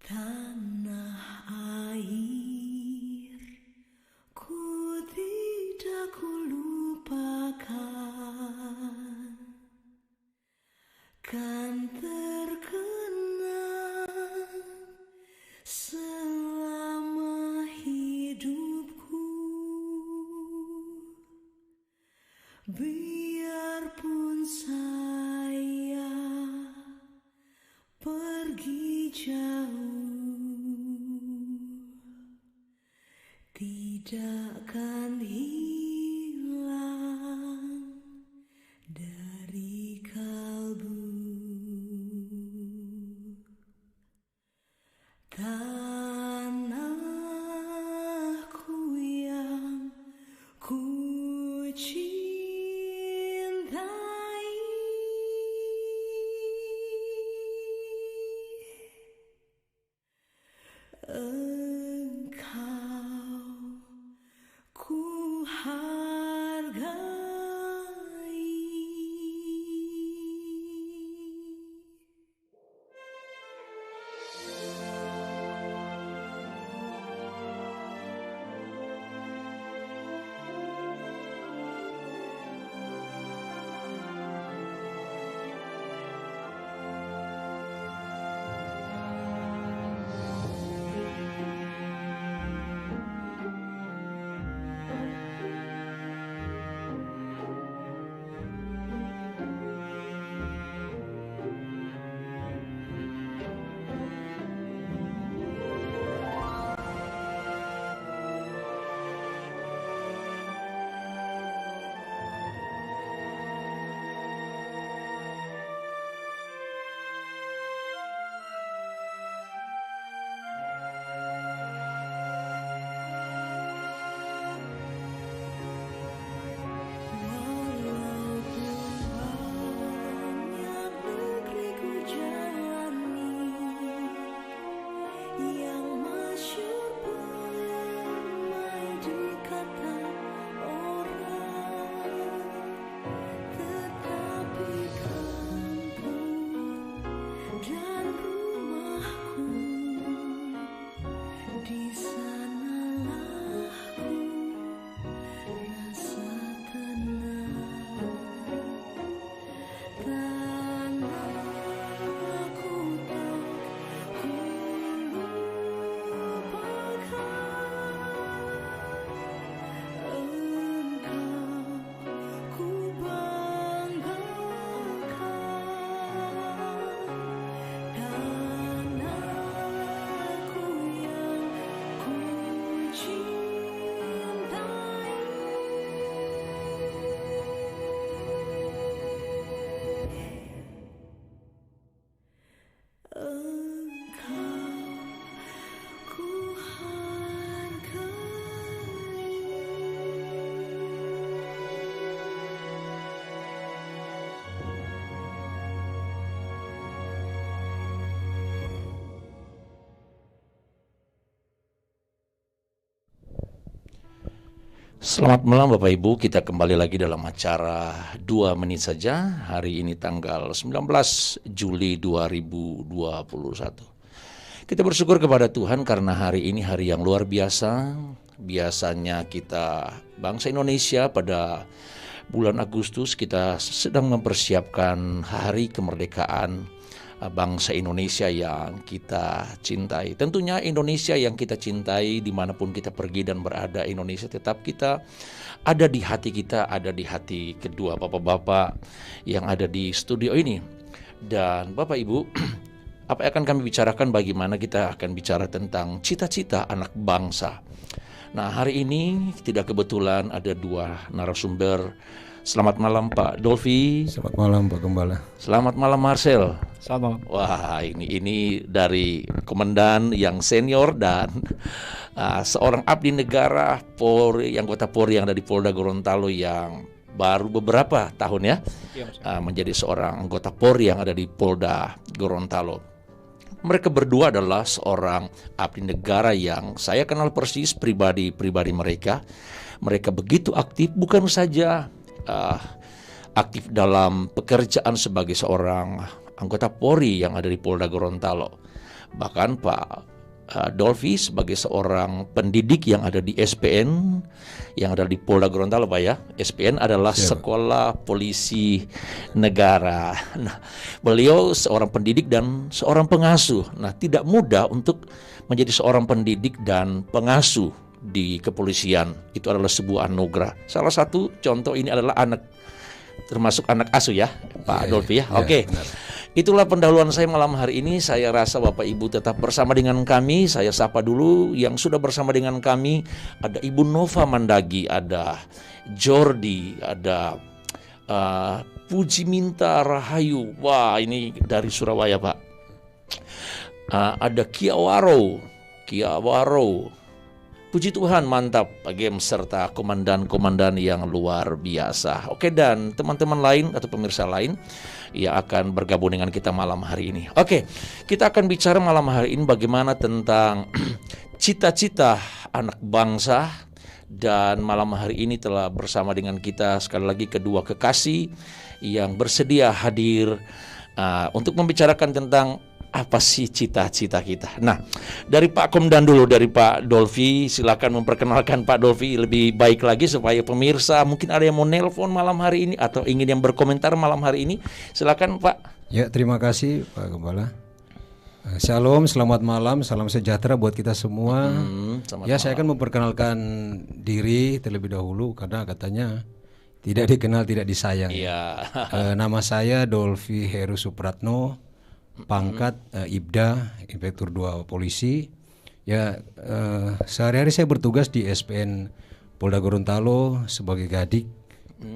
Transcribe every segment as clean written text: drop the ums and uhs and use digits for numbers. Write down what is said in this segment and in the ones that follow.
Tanah air, ku tidak kulupakan, kan terkenang selama hidupku. Biarpun saya pergi jauh, tidak akan hilang dari kalbu. Tanahku yang ku cintai, engkau ku hargai. Selamat malam Bapak Ibu, kita kembali lagi dalam acara 2 menit saja. Hari ini tanggal 19 Juli 2021. Kita bersyukur kepada Tuhan karena hari ini hari yang luar biasa. Biasanya kita bangsa Indonesia pada bulan Agustus kita sedang mempersiapkan hari kemerdekaan bangsa Indonesia yang kita cintai. Tentunya Indonesia yang kita cintai, dimanapun kita pergi dan berada, Indonesia tetap kita ada di hati kita, ada di hati kedua bapak-bapak yang ada di studio ini. Dan Bapak Ibu, apa yang akan kami bicarakan, bagaimana kita akan bicara tentang cita-cita anak bangsa. Nah, hari ini tidak kebetulan ada 2 narasumber. Selamat malam Pak Dolfi. Selamat malam Pak Gembala. Selamat malam Marcel. Selamat malam. Wah, ini dari komandan yang senior dan seorang abdi negara Polri, anggota Polri yang ada di Polda Gorontalo yang baru beberapa tahun ya, menjadi seorang anggota Polri yang ada di Polda Gorontalo. Mereka berdua adalah seorang abdi negara yang saya kenal persis pribadi mereka. Mereka begitu aktif, bukan saja aktif dalam pekerjaan sebagai seorang anggota Polri yang ada di Polda Gorontalo. Bahkan Pak Dolfi sebagai seorang pendidik yang ada di SPN, yang ada di Polda Gorontalo Pak ya. SPN adalah Sekolah Polisi Negara. Nah, beliau seorang pendidik dan seorang pengasuh. Nah, tidak mudah untuk menjadi seorang pendidik dan pengasuh di kepolisian. Itu adalah sebuah anugerah. Salah satu contoh ini adalah termasuk anak asuh ya, Pak Dolfi ya. Oke. Benar. Itulah pendahuluan saya malam hari ini. Saya rasa Bapak Ibu tetap bersama dengan kami. Saya sapa dulu yang sudah bersama dengan kami. Ada Ibu Nova Mandagi, ada Jordi, ada Puji Minta Rahayu. Wah, ini dari Surabaya Pak. Ada Kiawaro. Puji Tuhan, mantap Pak Gem serta komandan-komandan yang luar biasa. Oke, dan teman-teman lain atau pemirsa lain yang akan bergabung dengan kita malam hari ini. Oke, kita akan bicara malam hari ini bagaimana tentang cita-cita anak bangsa. Dan malam hari ini telah bersama dengan kita sekali lagi kedua kekasih yang bersedia hadir untuk membicarakan tentang apa sih cita-cita kita. Nah, dari Pak Komdan dulu, dari Pak Dolfi, silakan memperkenalkan Pak Dolfi lebih baik lagi supaya pemirsa mungkin ada yang mau nelpon malam hari ini atau ingin yang berkomentar malam hari ini. Silakan Pak. Ya, terima kasih Pak Gembala. Shalom, selamat malam, salam sejahtera buat kita semua. Ya, saya akan memperkenalkan diri terlebih dahulu karena katanya tidak dikenal tidak disayang. Iya. Nama saya Dolfi Heru Supratno. Pangkat Ibda, Inspektur 2 Polisi. Ya, sehari-hari saya bertugas di SPN Polda Gorontalo sebagai Gadik.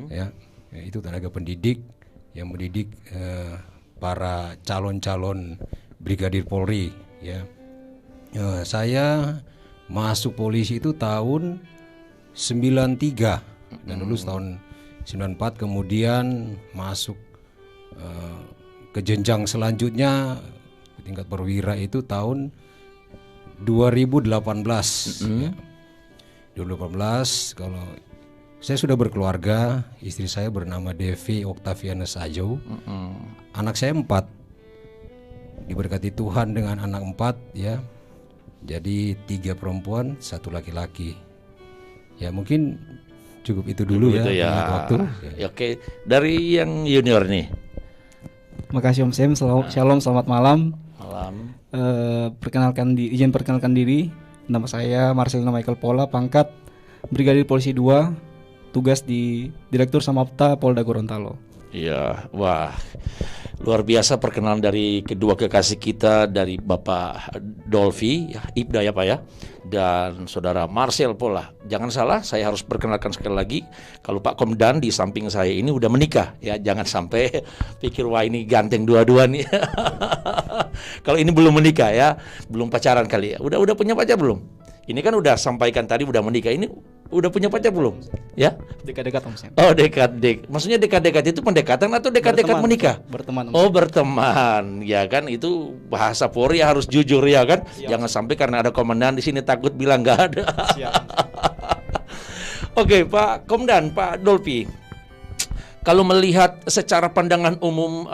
Ya, itu tenaga pendidik yang mendidik para calon-calon Brigadir Polri. Ya, saya masuk polisi itu tahun 93 dan lulus tahun 94, kemudian masuk ke jenjang selanjutnya tingkat perwira itu tahun 2018. Ya. 2018 kalau saya sudah berkeluarga, istri saya bernama Devi Oktaviana Sajo. Anak saya 4. Diberkati Tuhan dengan anak 4 ya. Jadi 3 perempuan, 1 laki-laki. Ya, mungkin cukup itu dulu ya. Waktu. Ya, oke, dari yang junior nih. Makasih Om Sam, shalom, selamat malam. Malam. Izin perkenalkan diri. Nama saya Marcelino Michael Pola, pangkat Brigadir Polisi 2, tugas di Direktur Samapta Polda Gorontalo. Iya, wah, luar biasa perkenalan dari kedua kekasih kita, dari Bapak Dolfi, ya, Ibda ya Pak ya, dan Saudara Marcel Pola. Jangan salah, saya harus perkenalkan sekali lagi, kalau Pak Komdan di samping saya ini udah menikah, ya jangan sampai pikir wah ini ganteng dua-dua nih. Kalau ini belum menikah ya, belum pacaran kali ya, udah punya pacar belum? Ini kan udah sampaikan tadi udah menikah, ini udah punya pacar belum? Ya? Dekat-dekat Om Sam. Oh, dekat-dekat. Maksudnya dekat-dekat itu pendekatan atau dekat-dekat menikah? Berteman. Om Oh, berteman. Ya kan, itu bahasa Polri harus jujur ya kan? Siap. Jangan sampai karena ada komandan di sini takut bilang nggak ada. Siap. Oke, Pak Komdan, Pak Dolfi. Kalau melihat secara pandangan umum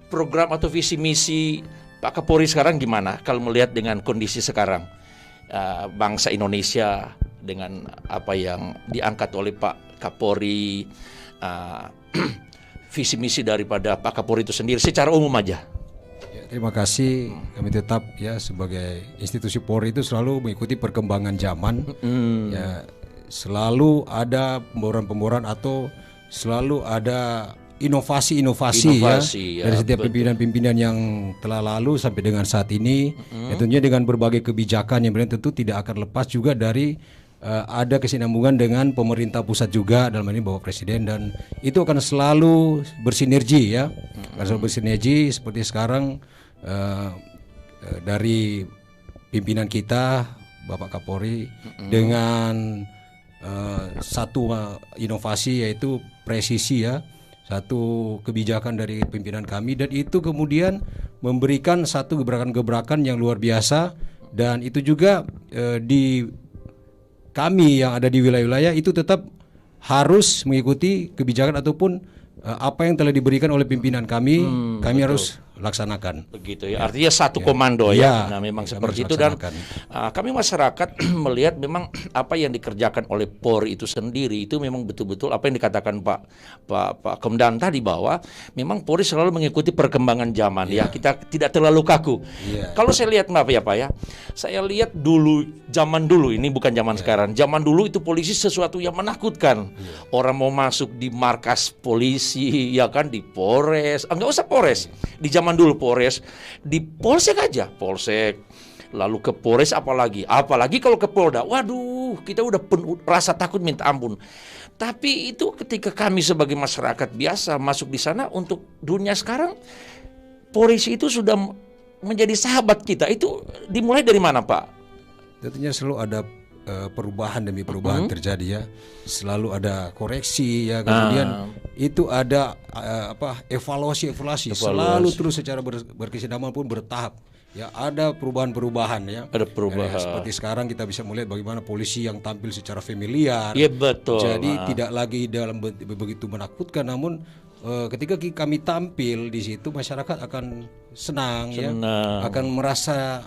program atau visi misi Pak Kapolri sekarang gimana? Kalau melihat dengan kondisi sekarang bangsa Indonesia dengan apa yang diangkat oleh Pak Kapolri, visi misi daripada Pak Kapolri itu sendiri secara umum aja. Ya, terima kasih. Kami tetap ya sebagai institusi Polri itu selalu mengikuti perkembangan zaman. Ya, selalu ada pemboran-pemboran atau selalu ada inovasi ya dari setiap pimpinan-pimpinan yang telah lalu sampai dengan saat ini. Ya, tentunya dengan berbagai kebijakan yang benar tentu tidak akan lepas juga dari ada kesinambungan dengan pemerintah pusat juga, dalam hal ini Bapak Presiden, dan itu akan selalu bersinergi ya. Akan selalu bersinergi seperti sekarang dari pimpinan kita Bapak Kapolri dengan satu inovasi yaitu presisi ya. Satu kebijakan dari pimpinan kami, dan itu kemudian memberikan satu gebrakan-gebrakan yang luar biasa, dan itu juga di kami yang ada di wilayah-wilayah itu tetap harus mengikuti kebijakan ataupun apa yang telah diberikan oleh pimpinan kami. Kami betul. Harus laksanakan. Begitu ya. Artinya satu komando ya. Ya. Nah, memang Kami seperti harus itu dan laksanakan. kami masyarakat melihat memang apa yang dikerjakan oleh Polri itu sendiri itu memang betul-betul apa yang dikatakan Pak Komdan tadi bahwa memang Polri selalu mengikuti perkembangan zaman ya. Kita tidak terlalu kaku. Kalau saya lihat maaf ya Pak ya. Saya lihat dulu zaman dulu ini bukan zaman sekarang. Zaman dulu itu polisi sesuatu yang menakutkan. Orang mau masuk di markas polisi ya kan di Polres, enggak usah Polres. Di zaman dulu Polres, di Polsek aja, Polsek. Lalu ke Polres apalagi kalau ke Polda. Waduh, kita udah rasa takut minta ampun. Tapi itu ketika kami sebagai masyarakat biasa masuk di sana untuk dunia sekarang, polisi itu sudah menjadi sahabat kita. Itu dimulai dari mana, Pak? Tentunya selalu ada perubahan demi perubahan terjadi ya, selalu ada koreksi ya, kemudian itu ada evaluasi selalu terus secara berkesinambungan pun bertahap ya, ada perubahan ya, ada perubahan ya, seperti sekarang kita bisa melihat bagaimana polisi yang tampil secara familiar ya, betul. Jadi tidak lagi dalam begitu menakutkan, namun ketika kami tampil di situ masyarakat akan senang. Ya, akan merasa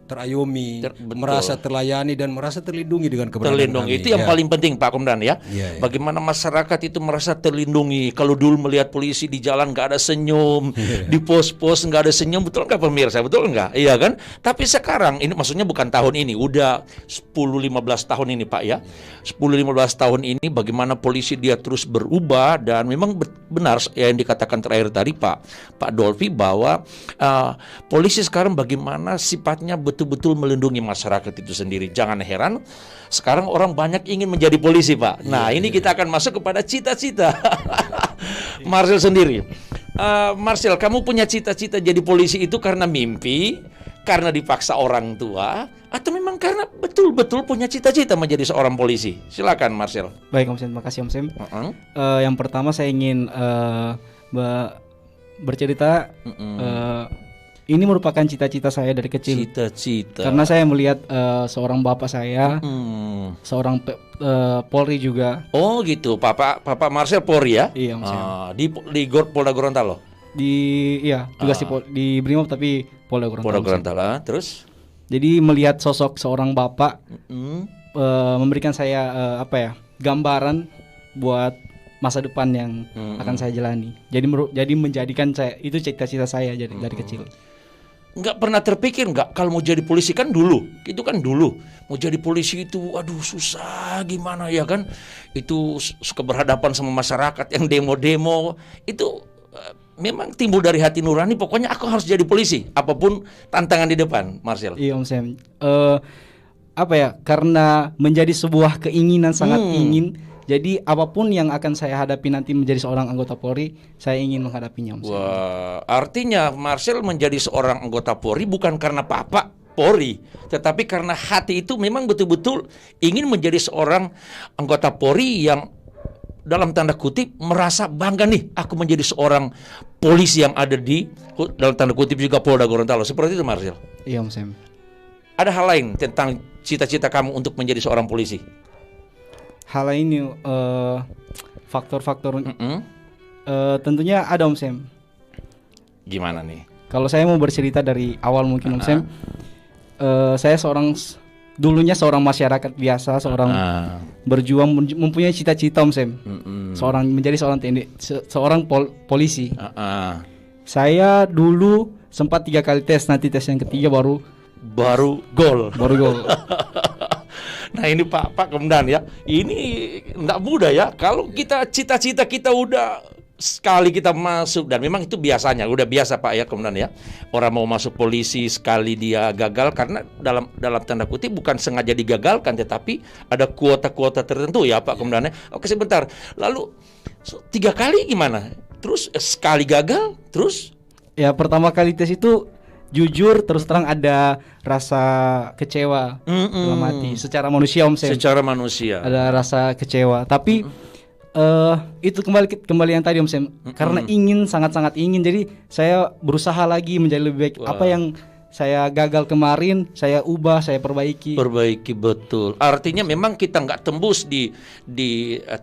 terayomi, merasa terlayani dan merasa terlindungi dengan keberadaan kami. Itu yang paling penting Pak Komdan ya. Bagaimana masyarakat itu merasa terlindungi. Kalau dulu melihat polisi di jalan nggak ada senyum, di pos-pos nggak ada senyum, betul nggak pemirsa? Betul nggak? Iya kan? Tapi sekarang ini maksudnya bukan tahun ini, udah 10-15 tahun ini Pak ya. 10-15 tahun ini bagaimana polisi dia terus berubah dan memang benar yang dikatakan terakhir tadi Pak Dolphy bahwa polisi sekarang bagaimana sifatnya betul-betul melindungi masyarakat itu sendiri. Jangan heran sekarang orang banyak ingin menjadi polisi Pak. Nah ini kita akan masuk kepada cita-cita. Marcel sendiri, Marcel, kamu punya cita-cita jadi polisi itu karena mimpi, karena dipaksa orang tua, atau memang karena betul-betul punya cita-cita menjadi seorang polisi? Silakan Marcel. Baik Om Sem, terima kasih Om Sem. Yang pertama saya ingin bercerita, ini merupakan cita-cita saya dari kecil. Cita-cita. Karena saya melihat seorang bapak saya, seorang Polri juga. Oh gitu, Papa Marcel Polri ya? Iya Om Sem. Di Polda Gorontalo. Tugas di Brimob tapi Polda Gorontalo. Terus? Jadi melihat sosok seorang bapak memberikan saya gambaran buat masa depan yang akan saya jalani. Jadi menjadikan saya itu cita-cita saya dari kecil. Nggak pernah terpikir nggak kalau mau jadi polisi kan dulu, itu kan dulu mau jadi polisi itu, aduh susah gimana ya kan? Itu suka berhadapan sama masyarakat yang demo-demo itu. Memang timbul dari hati nurani, pokoknya aku harus jadi polisi apapun tantangan di depan, Marcel. Iya Om Sam, karena menjadi sebuah keinginan sangat ingin, jadi apapun yang akan saya hadapi nanti menjadi seorang anggota Polri, saya ingin menghadapinya Om Sam. Wah, artinya Marcel menjadi seorang anggota Polri bukan karena Papa Polri, tetapi karena hati itu memang betul-betul ingin menjadi seorang anggota Polri yang dalam tanda kutip merasa bangga nih aku menjadi seorang polisi yang ada di dalam tanda kutip juga Polda Gorontalo. Seperti itu Marcel. Iya Om Sam. Ada hal lain tentang cita-cita kamu untuk menjadi seorang polisi? Hal ini faktor-faktor tentunya ada Om Sam. Gimana nih? Kalau saya mau bercerita dari awal mungkin Om Sam, saya dulunya seorang masyarakat biasa, seorang berjuang mempunyai cita-cita Om Sam. Menjadi seorang polisi. Saya dulu sempat 3 kali tes, nanti tes yang ketiga baru gol. Nah ini Pak Komdan ya, ini enggak mudah ya. Kalau kita cita-cita kita udah sekali kita masuk, dan memang itu biasanya udah biasa Pak ya Komdan ya. Orang mau masuk polisi sekali dia gagal karena dalam tanda kutip bukan sengaja digagalkan, tetapi ada kuota-kuota tertentu ya Pak Komdan ya. Oke sebentar. Lalu 3 kali gimana? Terus sekali gagal, terus? Ya pertama kali tes itu jujur terus terang ada rasa kecewa dalam hati secara manusia Om Sam. Secara manusia. Ada rasa kecewa, tapi itu kembali yang tadi Om Sam, karena sangat-sangat ingin, jadi saya berusaha lagi menjadi lebih baik. Apa yang saya gagal kemarin, saya ubah, saya perbaiki. Perbaiki, betul. Artinya memang kita nggak tembus di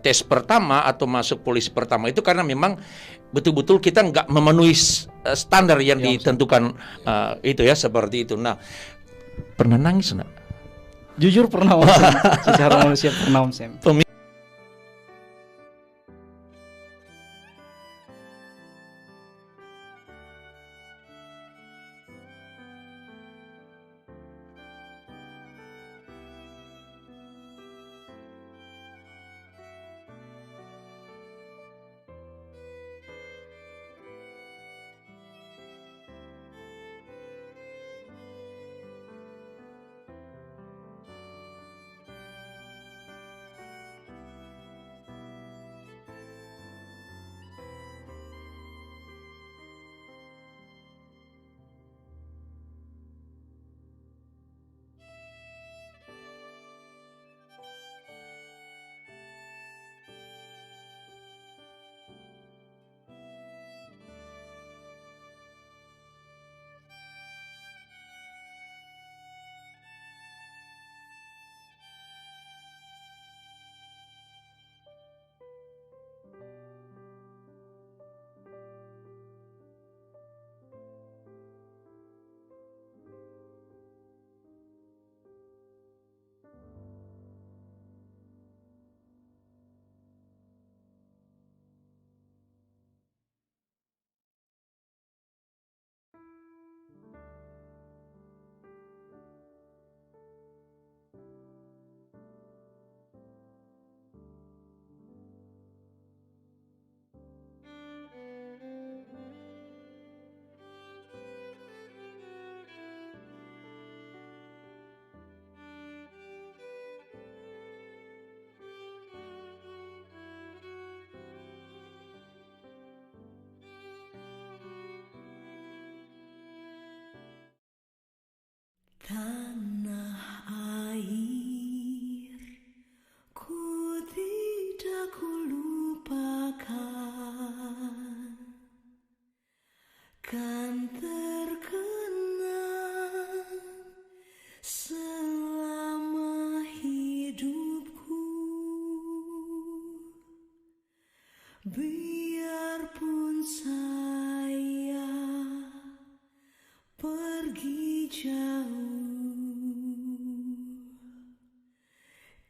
tes pertama atau masuk polisi pertama itu karena memang betul-betul kita nggak memenuhi standar yang ditentukan, itu ya, seperti itu. Nah, pernah nangis nggak? Jujur pernah Om Sam. Secara manusia pernah Om Sam. Tanah air ku tidak kulupakan, kan terkenang selama hidupku. Biarpun saya pergi jauh,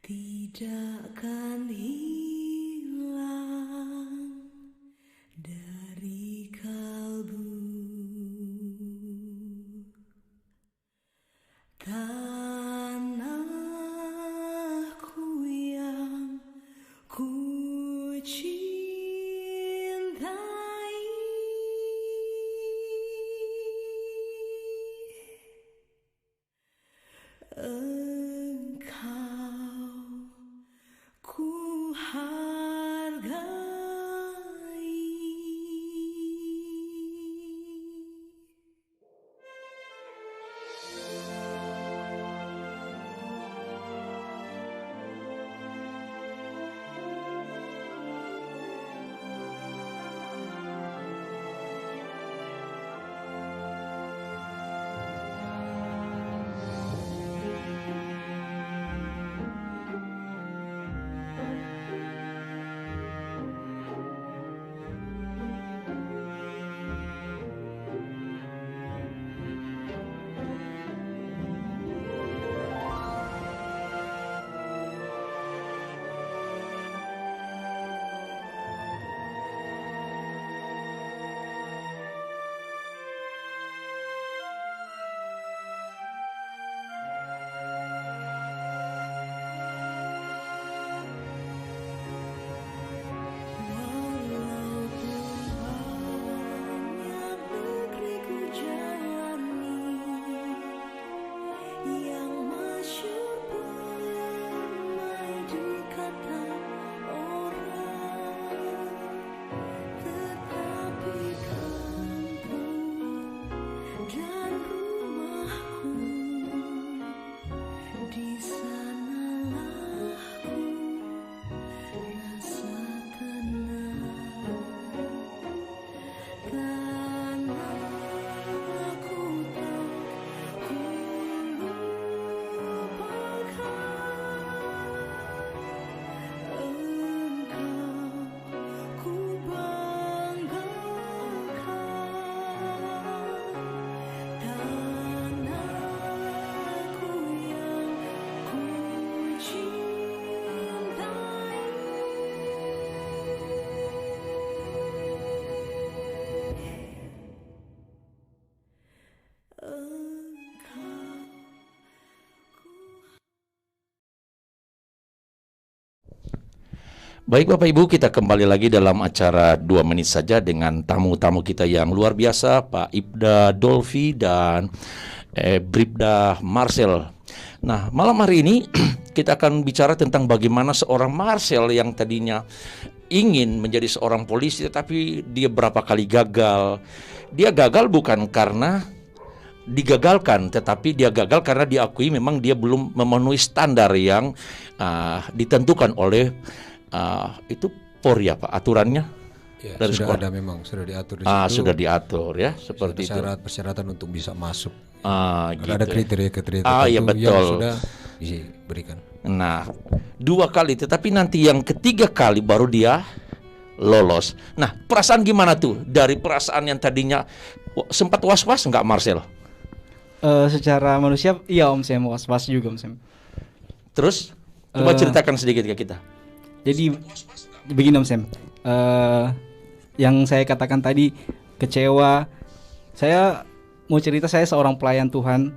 tidak akan hilang dari kalbu. Tanahku yang ku cintai, engkau ku Baik Bapak Ibu, kita kembali lagi dalam acara 2 menit saja dengan tamu-tamu kita yang luar biasa, Pak Ibda Dolfi dan Bribda Marcel. Nah, malam hari ini kita akan bicara tentang bagaimana seorang Marcel yang tadinya ingin menjadi seorang polisi tetapi dia berapa kali gagal. Dia gagal bukan karena digagalkan, tetapi dia gagal karena diakui memang dia belum memenuhi standar yang ditentukan oleh itu Polri ya Pak, aturannya Ya, dari sudah sekolah. ada memang, sudah diatur di situ. Sudah diatur ya, seperti itu. Persyaratan untuk bisa masuk. Gitu. Ada kriteria-kriteria iya, tertentu betul. yang sudah diberikan. Nah, 2 kali, tetapi nanti yang ketiga kali baru dia lolos. Nah, perasaan gimana tuh dari perasaan yang tadinya sempat was-was nggak Marcel? Secara manusia, iya Om Sam, was-was juga Om Sam. Terus coba ceritakan sedikit ke kita. Jadi begini Om Sam, yang saya katakan tadi kecewa. Saya mau cerita, saya seorang pelayan Tuhan,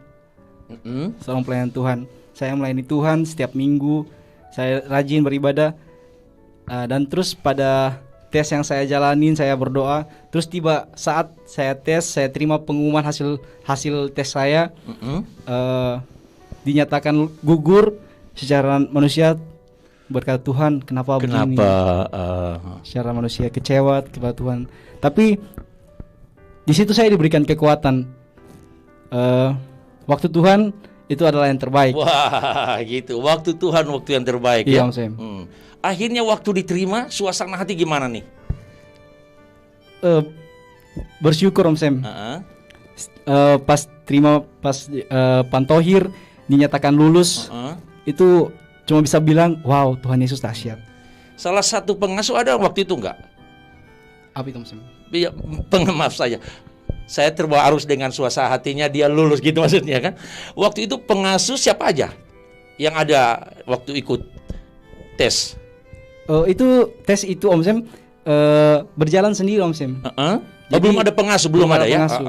seorang pelayan Tuhan. Saya melayani Tuhan setiap minggu. Saya rajin beribadah, dan terus pada tes yang saya jalanin, saya berdoa. Terus tiba saat saya tes, saya terima pengumuman hasil tes saya, dinyatakan gugur. Secara manusia berkata, Tuhan kenapa begini? Secara manusia kecewa kepada Tuhan. Tapi di situ saya diberikan kekuatan. Waktu Tuhan itu adalah yang terbaik. Wah, gitu. Waktu Tuhan waktu yang terbaik. Iya ya. Om Sam. Akhirnya waktu diterima, suasana hati gimana nih? Bersyukur Om Sam. Pas Pantohir dinyatakan lulus, itu cuma bisa bilang, wow, Tuhan Yesus dahsyat. Salah satu pengasuh ada waktu itu enggak? Apa itu Om Sam? Iya, maaf saya terbawa arus dengan suasana hatinya dia lulus gitu maksudnya kan. Waktu itu pengasuh siapa aja yang ada waktu ikut tes? Itu tes itu Om Sam berjalan sendiri Om Sam. Jadi, belum ada pengasuh, belum ada ya? Pengasuh.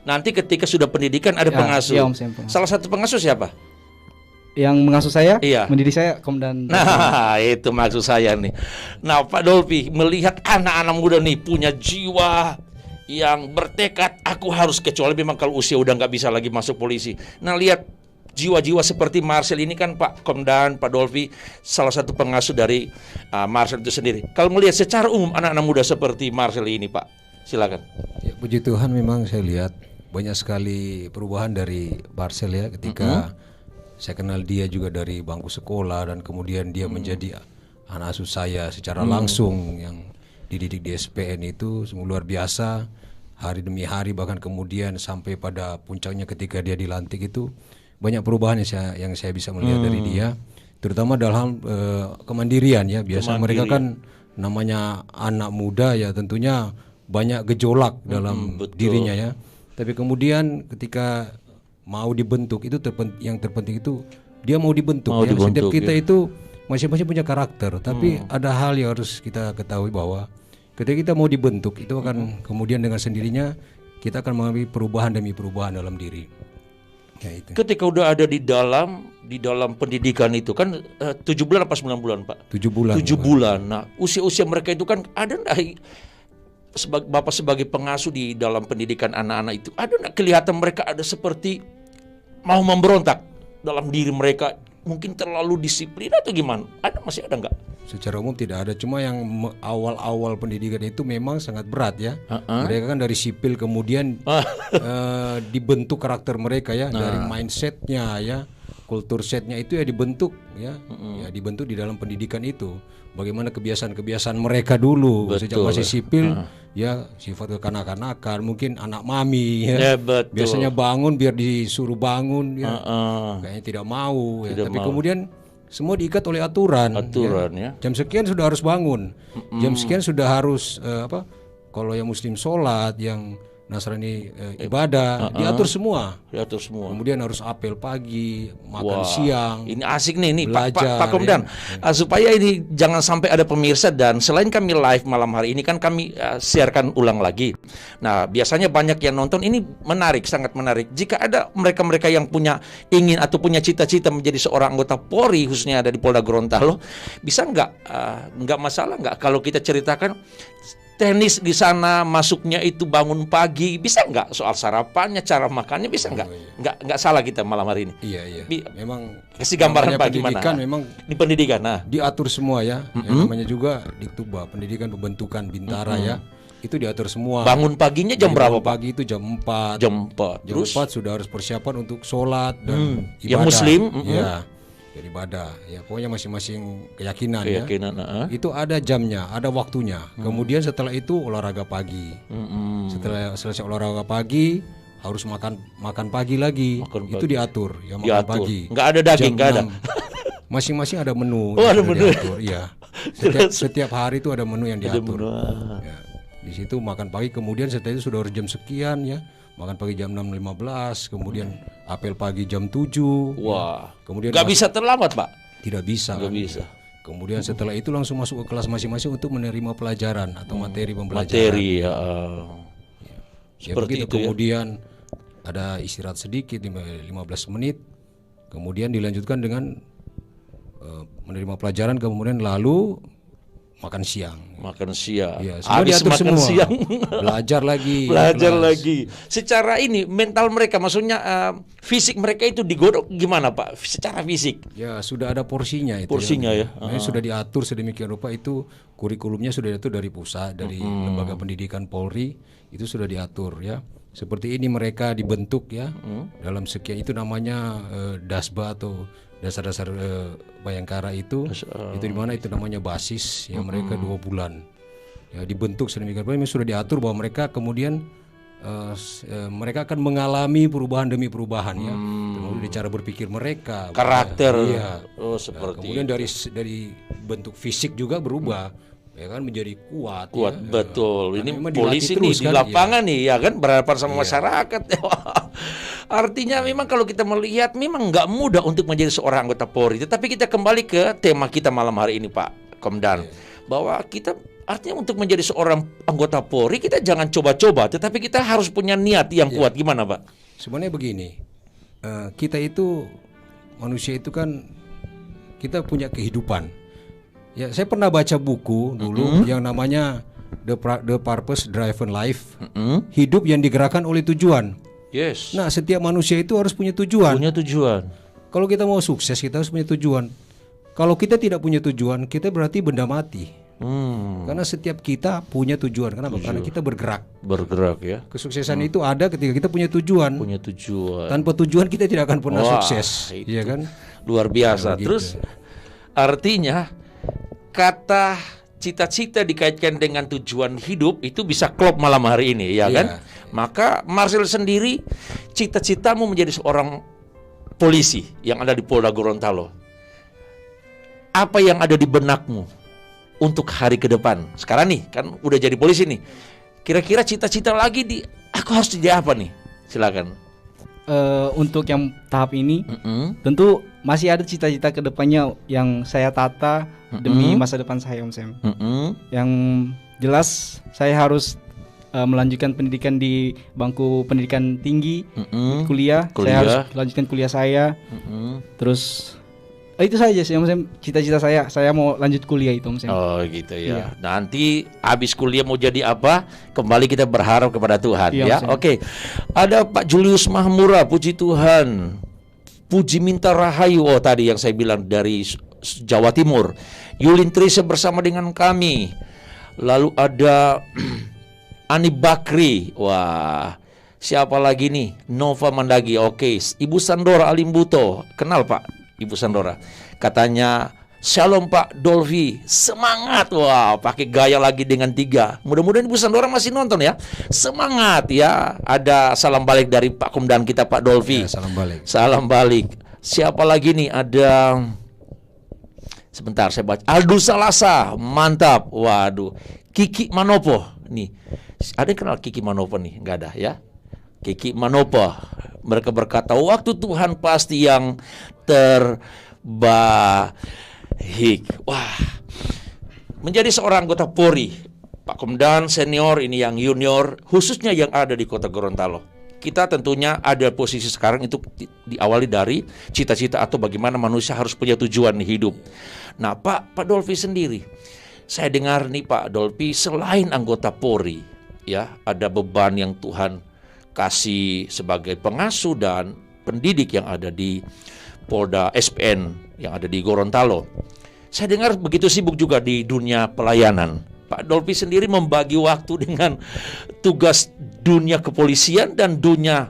Nanti ketika sudah pendidikan ada pengasuh. Iya, Om Sam, pengasuh. Salah satu pengasuh siapa? Yang mengasuh saya, iya, mendidik saya, Komandan. Nah, itu maksud saya nih. Nah, Pak Dolfi melihat anak-anak muda nih punya jiwa yang bertekad, aku harus, kecuali memang kalau usia udah nggak bisa lagi masuk polisi. Nah, lihat jiwa-jiwa seperti Marcel ini kan Pak Komandan, Pak Dolfi salah satu pengasuh dari Marcel itu sendiri. Kalau melihat secara umum anak-anak muda seperti Marcel ini Pak, silakan. Ya, puji Tuhan memang saya lihat banyak sekali perubahan dari Marcel ya, ketika saya kenal dia juga dari bangku sekolah dan kemudian dia menjadi anak asuh saya secara langsung yang dididik di SPN itu sungguh luar biasa, hari demi hari, bahkan kemudian sampai pada puncaknya ketika dia dilantik itu banyak perubahan yang saya bisa melihat dari dia, terutama dalam kemandirian ya. Biasa mereka kan namanya anak muda ya, tentunya banyak gejolak dalam dirinya ya, tapi kemudian ketika mau dibentuk itu yang terpenting itu dia mau dibentuk ya. Setiap kita itu masing-masing punya karakter, tapi ada hal yang harus kita ketahui bahwa ketika kita mau dibentuk itu akan kemudian dengan sendirinya kita akan mengalami perubahan demi perubahan dalam diri. Ya, itu. Ketika udah ada di dalam pendidikan itu kan 7 bulan apa 9 bulan Pak? 7 bulan. 7 bulan. Nah, usia-usia mereka itu kan ada enggak Bapak sebagai pengasuh di dalam pendidikan anak-anak itu, ada enggak kelihatan mereka ada seperti mau memberontak dalam diri mereka, mungkin terlalu disiplin atau gimana? Masih ada enggak? Secara umum tidak ada, cuma yang awal-awal pendidikan itu memang sangat berat ya. Mereka kan dari sipil kemudian dibentuk karakter mereka ya, dari mindsetnya ya, kultur setnya itu ya dibentuk ya, ya dibentuk di dalam pendidikan itu. Bagaimana kebiasaan-kebiasaan mereka dulu. Betul. Sejak masih sipil ya, sifat kekanak-kanakan, mungkin anak mami ya. Biasanya bangun biar disuruh bangun ya. Kayaknya tidak mau ya. Tapi kemudian semua diikat oleh aturan ya. Jam sekian sudah harus bangun. Jam sekian sudah harus kalau yang muslim sholat, yang Nasrani ibadah, diatur semua. Diatur semua. Kemudian harus apel pagi, makan Wah, siang. ini asik nih belajar, Pak Komandan. Supaya ini jangan sampai ada pemirsa, dan selain kami live malam hari ini kan kami siarkan ulang lagi. Nah, biasanya banyak yang nonton, ini menarik, sangat menarik. Jika ada mereka-mereka yang ingin atau punya cita-cita menjadi seorang anggota Polri, khususnya ada di Polda Gorontalo, bisa nggak masalah nggak kalau kita ceritakan teknis di sana, masuknya itu bangun pagi, bisa nggak soal sarapannya, cara makannya, bisa nggak? Nggak salah kita malam hari ini. Iya. Memang kasih gambaran Pak gimana? Pendidikan memang di pendidikan, diatur semua ya. Yang namanya juga Diktuba, pendidikan pembentukan Bintara ya. Itu diatur semua. Bangun paginya jam berapa Pak? Pagi itu jam 4. Jam 4. Jam 4 sudah harus persiapan untuk sholat dan ibadah. Yang Muslim? Ya. Jadi ibadah, ya pokoknya masing-masing keyakinan ya. Itu ada jamnya, ada waktunya. Kemudian setelah itu olahraga pagi. Setelah selesai olahraga pagi harus makan pagi lagi. Itu diatur, ya makan pagi. Nggak ada daging, nggak ada. Masing-masing ada menu. Oh, ada menu. Diatur, iya. Setiap hari itu ada menu yang diatur. Ya. Di situ makan pagi, kemudian setelah itu sudah harus jam sekian ya. Makan pagi jam 6.15, kemudian apel pagi jam 7. Wah. Kemudian nggak bisa terlambat Pak? Tidak bisa. Nggak bisa. Kemudian setelah itu langsung masuk ke kelas masing-masing untuk menerima pelajaran atau materi pembelajaran. Materi ya. Seperti itu. Kemudian ada istirahat sedikit 15 menit. Kemudian dilanjutkan dengan menerima pelajaran, kemudian lalu makan siang. Ya, habis makan siang belajar lagi. Secara ini mental mereka, maksudnya fisik mereka itu digodok gimana Pak? Secara fisik? Ya sudah ada porsinya itu. Porsinya ya. Sudah diatur sedemikian rupa, itu kurikulumnya sudah diatur dari pusat, dari lembaga pendidikan Polri, itu sudah diatur ya. Seperti ini mereka dibentuk ya. Dalam sekian itu namanya dasba atau dasar-dasar Bayangkara itu di mana itu namanya basis ya. Mereka 2 bulan ya dibentuk sedemikian rupa, sudah diatur bahwa mereka kemudian mereka akan mengalami perubahan demi perubahan ya. Kemudian cara berpikir mereka, karakter ya. Seperti kemudian dari bentuk fisik juga berubah ya kan, menjadi kuat ya. Betul. Ini polisi nih di lapangan nih ya kan, berhadapan sama masyarakat. Artinya memang kalau kita melihat memang nggak mudah untuk menjadi seorang anggota Polri. Tetapi kita kembali ke tema kita malam hari ini Pak Komandan, bahwa kita artinya untuk menjadi seorang anggota Polri kita jangan coba-coba, tetapi kita harus punya niat yang kuat. Gimana Pak? Sebenarnya begini, kita itu manusia itu kan kita punya kehidupan. Ya, saya pernah baca buku dulu yang namanya The Purpose Driven Life, hidup yang digerakkan oleh tujuan. Yes. Nah, setiap manusia itu harus punya tujuan. Kalau kita mau sukses, kita harus punya tujuan. Kalau kita tidak punya tujuan, kita berarti benda mati. Karena setiap kita punya tujuan. Kenapa? Karena kita bergerak ya. Kesuksesan itu ada ketika kita punya tujuan. Tanpa tujuan kita tidak akan pernah sukses. Iya kan? Luar biasa. Gitu. Terus artinya kata cita-cita dikaitkan dengan tujuan hidup itu bisa klop malam hari ini ya kan? Maka Marcel sendiri, cita-citamu menjadi seorang polisi yang ada di Polda Gorontalo. Apa yang ada di benakmu untuk hari ke depan? Sekarang nih kan udah jadi polisi nih. Kira-kira cita-cita lagi aku harus jadi apa nih? Silakan. Untuk yang tahap ini tentu masih ada cita-cita ke depannya yang saya tata demi masa depan saya Om Sam. Yang jelas saya harus melanjutkan pendidikan di bangku pendidikan tinggi, kuliah. Saya harus melanjutkan kuliah saya. Terus itu saja sih Om Sam, cita-cita saya mau lanjut kuliah itu Om Sam. Oh gitu ya. Nanti habis kuliah mau jadi apa? Kembali kita berharap kepada Tuhan ya. Oke. Ada Pak Julius Mahmura, puji Tuhan. Puji minta rahayu, tadi yang saya bilang dari Jawa Timur. Yulin Trise bersama dengan kami. Lalu ada Ani Bakri. Wah, siapa lagi nih? Nova Mandagi. Oke. Ibu Sandora Alimbuto. Kenal Pak Ibu Sandora. Katanya, Shalom Pak Dolvi, semangat. Wah, pakai gaya lagi dengan 3. Mudah-mudahan Ibu Sandora masih nonton ya. Semangat ya. Ada salam balik dari Pak Komandan kita Pak Dolvi. Ya, salam balik. Salam balik. Siapa lagi nih? Ada, sebentar saya baca. Aldo Salasa, mantap. Waduh. Kiki Manopo nih. Ada yang kenal Kiki Manopo nih? Nggak ada ya? Kiki Manopo. Mereka berkata, waktu Tuhan pasti yang terbaik. Wah, menjadi seorang anggota Polri, Pak Komdan senior, ini yang junior, khususnya yang ada di Kota Gorontalo. Kita tentunya ada posisi sekarang itu diawali dari cita-cita atau bagaimana manusia harus punya tujuan hidup. Nah, Pak Dolphy sendiri, saya dengar nih Pak Dolphy selain anggota Polri, ya ada beban yang Tuhan kasih sebagai pengasuh dan pendidik yang ada di Polda SPN yang ada di Gorontalo. Saya dengar begitu sibuk juga di dunia pelayanan. Pak Dolphy sendiri membagi waktu dengan tugas dunia kepolisian dan dunia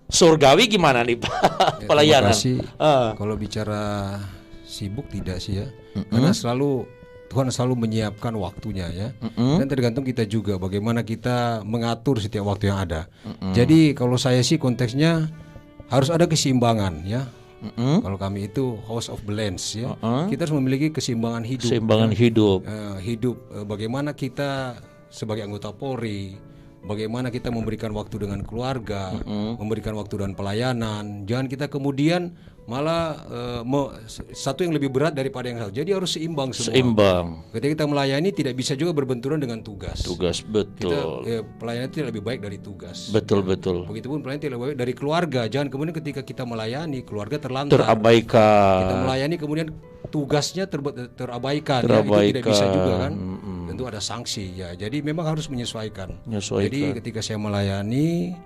surgawi gimana nih Pak pelayanan? Terima kasih. Kalau bicara sibuk tidak sih ya, karena Tuhan selalu menyiapkan waktunya ya, dan tergantung kita juga bagaimana kita mengatur setiap waktu yang ada. Jadi kalau saya sih konteksnya harus ada keseimbangan ya. Kalau kami itu House of Balance ya, kita harus memiliki keseimbangan hidup. Keseimbangan hidup. Bagaimana kita sebagai anggota Polri, bagaimana kita memberikan waktu dengan keluarga, memberikan waktu dan pelayanan. Jangan kita kemudian malah satu yang lebih berat daripada yang satu. Jadi harus seimbang semua. Seimbang. Ketika kita melayani tidak bisa juga berbenturan dengan tugas. Tugas, betul. Pelayanan tidak lebih baik dari tugas. Betul, betul. Begitupun pelayanan tidak lebih baik dari keluarga. Jangan kemudian ketika kita melayani keluarga terlantar. Terabaikan. Kita melayani kemudian tugasnya terabaikan. Ya, itu tidak bisa juga kan. Tentu ada sanksi ya. Jadi memang harus menyesuaikan. Jadi ketika saya melayani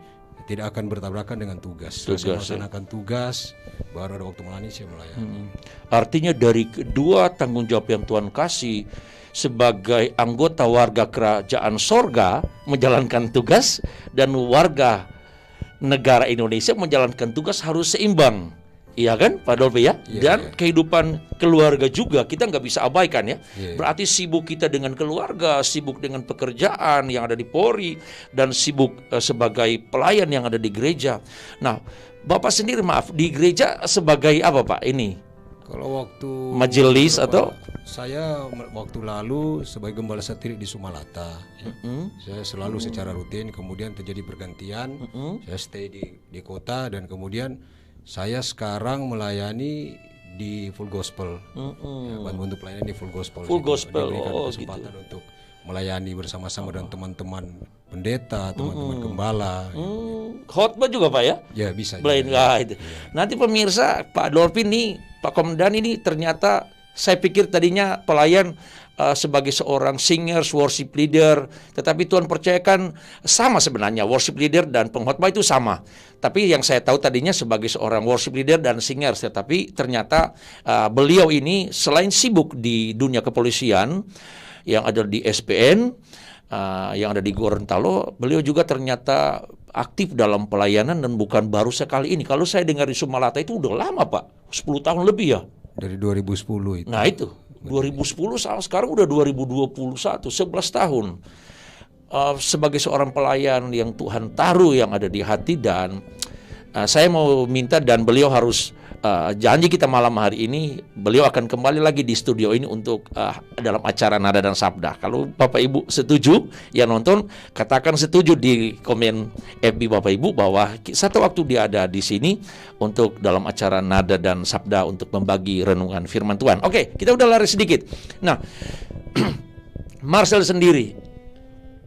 tidak akan bertabrakan dengan tugas. Saya melaksanakan tugas, baru ada waktu melayani saya melayani. Artinya dari kedua tanggung jawab yang Tuhan kasih sebagai anggota warga kerajaan sorga menjalankan tugas dan warga negara Indonesia menjalankan tugas harus seimbang. Iya kan Pak Dolphy ya? Dan kehidupan keluarga juga kita nggak bisa abaikan ya. Berarti sibuk kita dengan keluarga, sibuk dengan pekerjaan yang ada di Polri, dan sibuk sebagai pelayan yang ada di gereja. Nah, Bapak sendiri maaf, di gereja sebagai apa Pak ini? Kalau waktu majelis atau? Saya waktu lalu sebagai gembala setirik di Sumalata ya. Saya selalu secara rutin, kemudian terjadi pergantian. Saya stay di kota dan kemudian saya sekarang melayani di Full Gospel, bantu pelayanan di Full Gospel. Full Gospel, diberikan kesempatan untuk melayani bersama-sama dengan teman-teman pendeta, teman-teman gembala. Khotbah juga Pak ya? Ya bisa. Nanti pemirsa Pak Dolphy nih, Pak Komdan ini ternyata saya pikir tadinya pelayan sebagai seorang singers, worship leader, tetapi Tuhan percayakan sama sebenarnya worship leader dan pengkhotbah itu sama. Tapi yang saya tahu tadinya sebagai seorang worship leader dan singers, tetapi ternyata beliau ini selain sibuk di dunia kepolisian yang ada di SPN, yang ada di Gorontalo, beliau juga ternyata aktif dalam pelayanan dan bukan baru sekali ini. Kalau saya dengar di Sumalata itu udah lama Pak, 10 tahun lebih ya. Dari 2010 itu. Nah itu 2010 sekarang udah 2021, 11 tahun. Sebagai seorang pelayan yang Tuhan taruh yang ada di hati, dan saya mau minta dan beliau harus janji kita malam hari ini beliau akan kembali lagi di studio ini untuk dalam acara Nada dan Sabda. Kalau Bapak Ibu setuju yang nonton, katakan setuju di komen FB Bapak Ibu bahwa satu waktu dia ada di sini untuk dalam acara Nada dan Sabda untuk membagi renungan firman Tuhan. Oke, kita udah lari sedikit. Nah, Marcel sendiri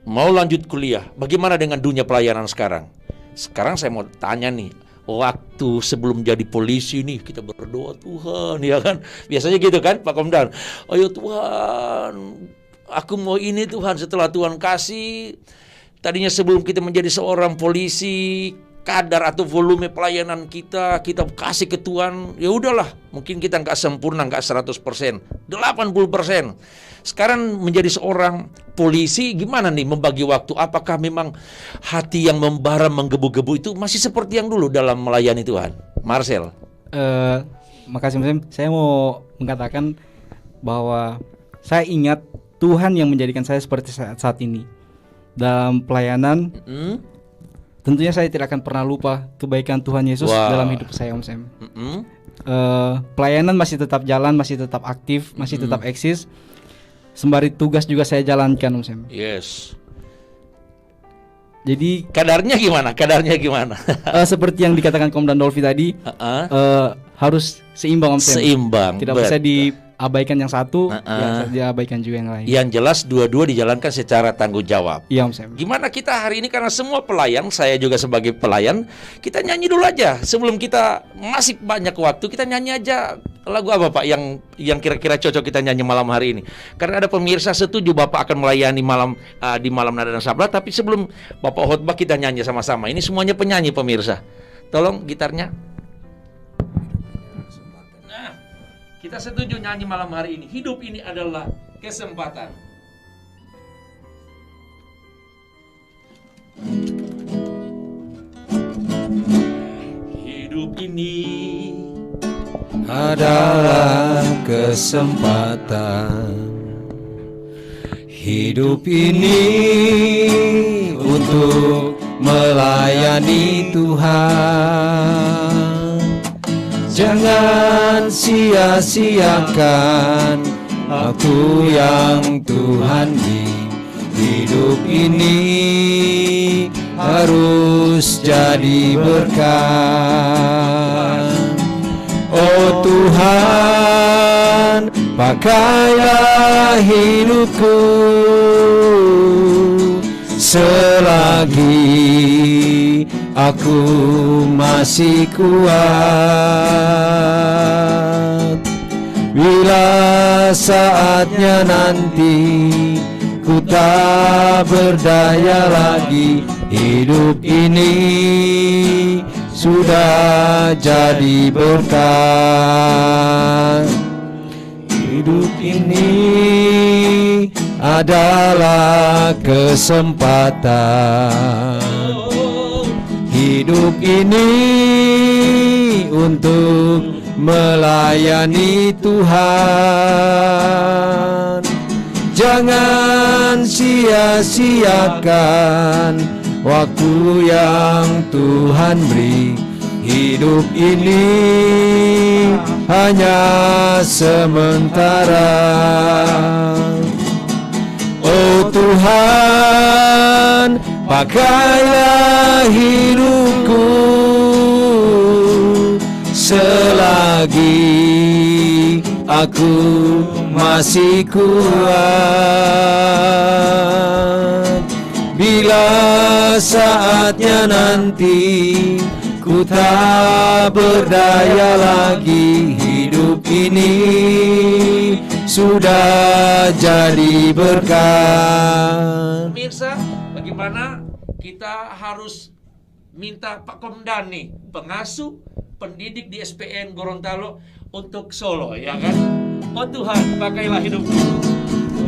mau lanjut kuliah, bagaimana dengan dunia pelayanan sekarang? Sekarang saya mau tanya nih, waktu sebelum jadi polisi nih kita berdoa Tuhan ya kan, biasanya gitu kan Pak Komdan, ayo Tuhan aku mau ini Tuhan, setelah Tuhan kasih, tadinya sebelum kita menjadi seorang polisi kadar atau volume pelayanan kita kasih ke Tuhan, ya udahlah mungkin kita nggak sempurna, nggak 100%, 80%. Sekarang menjadi seorang polisi gimana nih membagi waktu? Apakah memang hati yang membara menggebu-gebu itu masih seperti yang dulu dalam melayani Tuhan? Marcel. Makasih Mas. Saya mau mengatakan bahwa saya ingat Tuhan yang menjadikan saya seperti saat ini dalam pelayanan. Tentunya saya tidak akan pernah lupa kebaikan Tuhan Yesus dalam hidup saya Om Sam. Pelayanan masih tetap jalan, masih tetap aktif, masih tetap eksis. Sembari tugas juga saya jalankan Om Sam. Yes. Jadi Kadarnya gimana? seperti yang dikatakan Komandan Dolfi tadi, harus seimbang Om Sam. Seimbang. Tidak bisa diabaikan yang satu, ya diabaikan juga yang lain. Yang jelas dua-dua dijalankan secara tanggung jawab. Iya Om Sam. Gimana kita hari ini, karena semua pelayan, saya juga sebagai pelayan, kita nyanyi dulu aja sebelum kita masih banyak waktu, kita nyanyi aja lagu apa Pak yang kira-kira cocok kita nyanyi malam hari ini. Karena ada pemirsa setuju Bapak akan melayani di malam nada dan sabda, tapi sebelum Bapak khotbah kita nyanyi sama-sama. Ini semuanya penyanyi pemirsa. Tolong gitarnya. Nah, kita setuju nyanyi malam hari ini. Hidup ini adalah kesempatan. Hidup ini adalah kesempatan. Hidup ini untuk melayani Tuhan. Jangan sia-siakan waktu yang Tuhan beri. Hidup ini harus jadi berkat. Oh Tuhan, pakailah hidupku selagi aku masih kuat. Bila saatnya nanti ku tak berdaya lagi, hidup ini sudah jadi berkat. Hidup ini adalah kesempatan. Hidup ini untuk melayani Tuhan. Jangan sia-siakan waktu yang Tuhan beri. Hidup ini hanya sementara. Oh Tuhan, pakailah hidupku selagi aku masih kuat. Bila saatnya nanti ku tak berdaya lagi, hidup ini sudah jadi berkat. Pemirsa, bagaimana kita harus minta Pak Komdan nih, pengasuh, pendidik di SPN Gorontalo untuk solo, ya kan? Oh Tuhan, pakailah hidupku.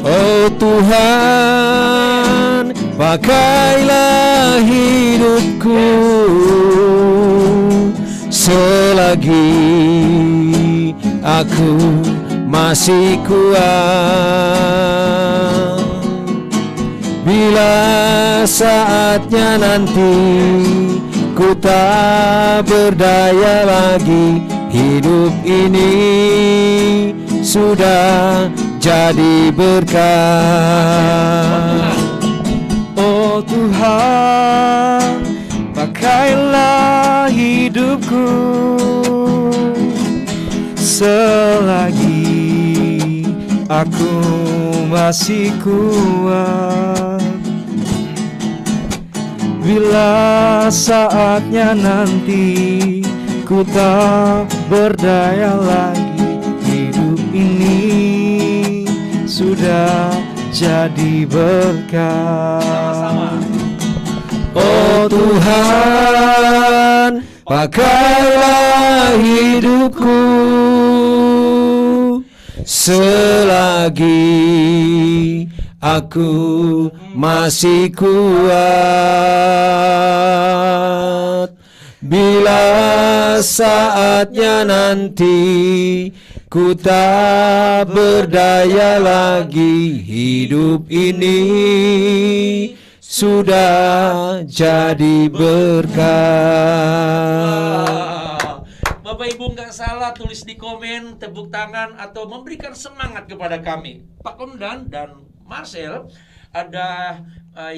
Oh Tuhan, pakailah hidupku selagi aku masih kuat. Bila saatnya nanti ku tak berdaya lagi, hidup ini sudah jadi berkat. Oh Tuhan, pakailah hidupku selagi aku masih kuat. Bila saatnya nanti ku tak berdaya lagi, hidup ini sudah jadi berkat. Oh Tuhan, pakailah hidupku selagi aku masih kuat. Bila saatnya nanti ku tak berdaya lagi, hidup ini sudah jadi berkat. Bapak Ibu nggak salah tulis di komen, tepuk tangan atau memberikan semangat kepada kami, Pak Komdan dan Marcel. Ada